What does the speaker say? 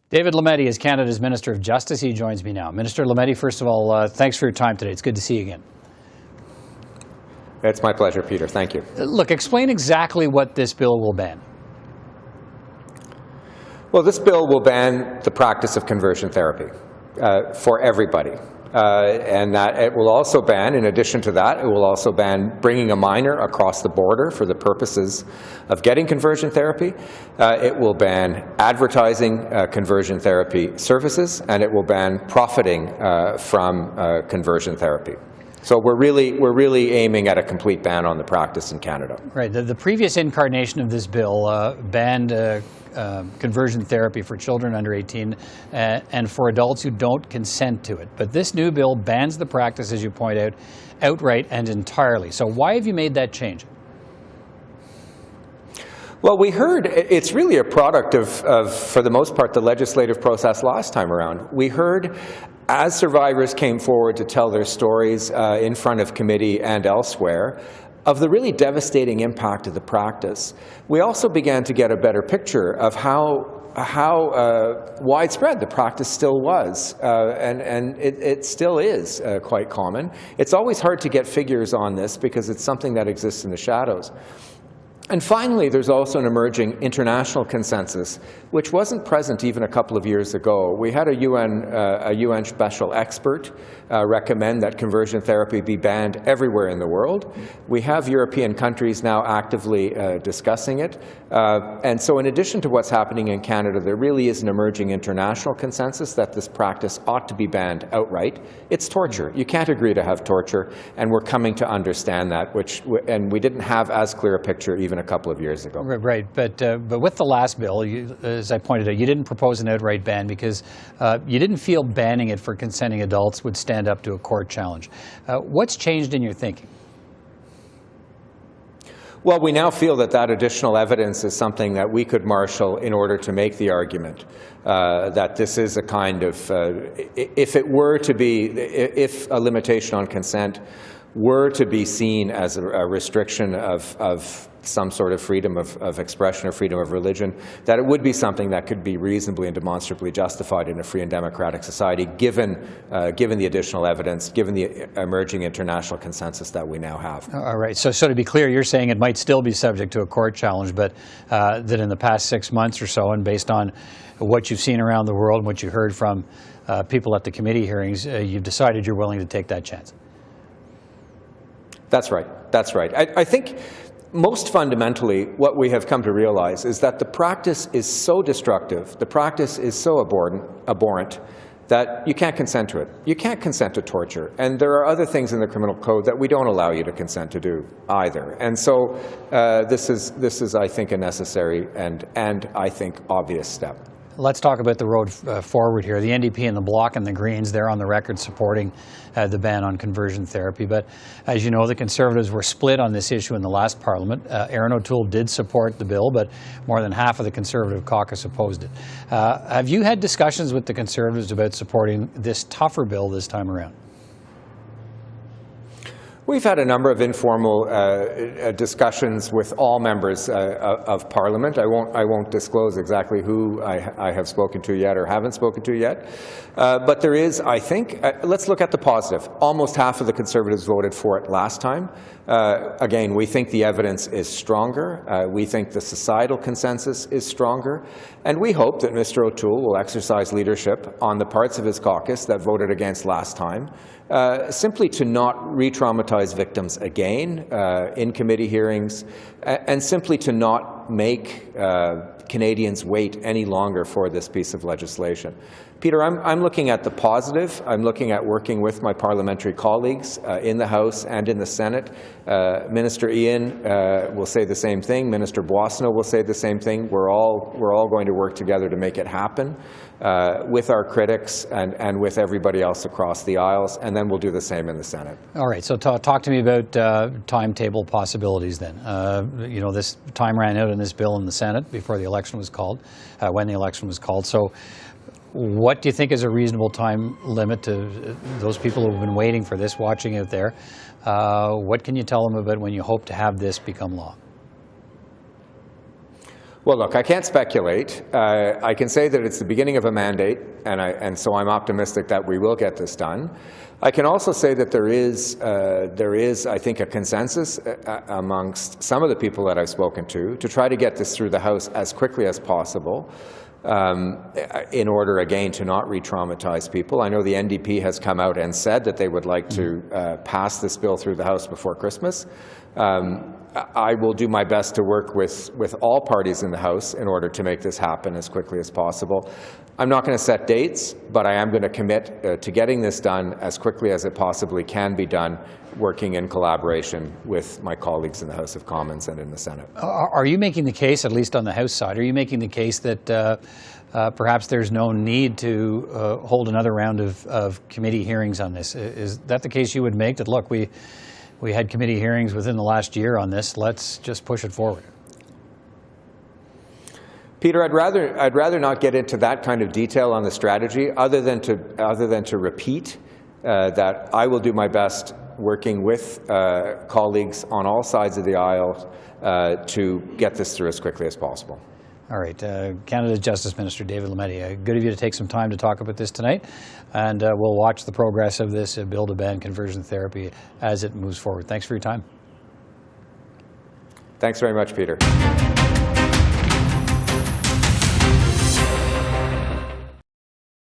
David Lametti is Canada's Minister of Justice. He joins me now. Minister Lametti, first of all, thanks for your time today. It's good to see you again. It's my pleasure, Peter. Thank you. Look, explain exactly what this bill will ban. Well, this bill will ban the practice of conversion therapy for everybody. And that it will also ban, in addition to that, it will also ban bringing a minor across the border for the purposes of getting conversion therapy. It will ban advertising conversion therapy services, and it will ban profiting from conversion therapy. So we're really aiming at a complete ban on the practice in Canada. Right. The previous incarnation of this bill banned conversion therapy for children under 18 and for adults who don't consent to it. But this new bill bans the practice, as you point out, outright and entirely. So why have you made that change? Well, we heard it's really a product of, for the most part, the legislative process last time around. We heard as survivors came forward to tell their stories in front of committee and elsewhere of the really devastating impact of the practice. We also began to get a better picture of how widespread the practice still was, and it still is quite common. It's always hard to get figures on this because it's something that exists in the shadows. And finally, there's also an emerging international consensus, which wasn't present even a couple of years ago. We had a UN special expert recommend that conversion therapy be banned everywhere in the world. We have European countries now actively discussing it. And so in addition to what's happening in Canada, there really is an emerging international consensus that this practice ought to be banned outright. It's torture. You can't agree to have torture, and we're coming to understand that, and we didn't have as clear a picture even a couple of years ago. Right, but with the last bill, as I pointed out, you didn't propose an outright ban because you didn't feel banning it for consenting adults would stand up to a court challenge. What's changed in your thinking? Well, we now feel that additional evidence is something that we could marshal in order to make the argument that this is a kind of, if a limitation on consent were to be seen as a restriction of some sort of freedom of expression or freedom of religion, that it would be something that could be reasonably and demonstrably justified in a free and democratic society, given the additional evidence, given the emerging international consensus that we now have. All right. So to be clear, you're saying it might still be subject to a court challenge, but that in the past 6 months or so, and based on what you've seen around the world and what you heard from people at the committee hearings, you've decided you're willing to take that chance. That's right. That's right. I think most fundamentally what we have come to realize is that the practice is so destructive, the practice is so abhorrent, that you can't consent to it. You can't consent to torture. And there are other things in the criminal code that we don't allow you to consent to do either. And so this is, I think, a necessary and I think, obvious step. Let's talk about the road forward here. The NDP and the Bloc and the Greens, they're on the record supporting the ban on conversion therapy. But as you know, the Conservatives were split on this issue in the last Parliament. Aaron O'Toole did support the bill, but more than half of the Conservative caucus opposed it. Have you had discussions with the Conservatives about supporting this tougher bill this time around? We've had a number of informal discussions with all members of Parliament. I won't disclose exactly who I have spoken to yet or haven't spoken to yet. But there is, I think, let's look at the positive. Almost half of the Conservatives voted for it last time. Again, we think the evidence is stronger. We think the societal consensus is stronger. And we hope that Mr. O'Toole will exercise leadership on the parts of his caucus that voted against last time, simply to not re-traumatize victims again in committee hearings, and simply to not make Canadians wait any longer for this piece of legislation. Peter, I'm looking at the positive. I'm looking at working with my parliamentary colleagues in the House and in the Senate. Minister Ian will say the same thing. Minister Boissonnault will say the same thing. We're all going to work together to make it happen with our critics and with everybody else across the aisles, and then we'll do the same in the Senate. All right. So talk to me about timetable possibilities then. You know, this time ran out in this bill in the Senate before the election was called, when the election was called. So what do you think is a reasonable time limit to those people who have been waiting for this, watching out there? What can you tell them about when you hope to have this become law? Well, look, I can't speculate. I can say that it's the beginning of a mandate, and so I'm optimistic that we will get this done. I can also say that there is, I think, a consensus amongst some of the people that I've spoken to try to get this through the House as quickly as possible, in order, again, to not re-traumatize people. I know the NDP has come out and said that they would like to pass this bill through the House before Christmas. I will do my best to work with all parties in the House in order to make this happen as quickly as possible. I'm not going to set dates, but I am going to commit to getting this done as quickly as it possibly can be done, working in collaboration with my colleagues in the House of Commons and in the Senate. Are you making the case, at least on the House side, are you making the case that perhaps there's no need to hold another round of committee hearings on this? Is that the case you would make, that, look, we had committee hearings within the last year on this, let's just push it forward? Peter, I'd rather not get into that kind of detail on the strategy, other than to repeat that I will do my best, working with colleagues on all sides of the aisle, to get this through as quickly as possible. All right, Canada's Justice Minister David Lametti, good of you to take some time to talk about this tonight, and we'll watch the progress of this bill to ban conversion therapy as it moves forward. Thanks for your time. Thanks very much, Peter.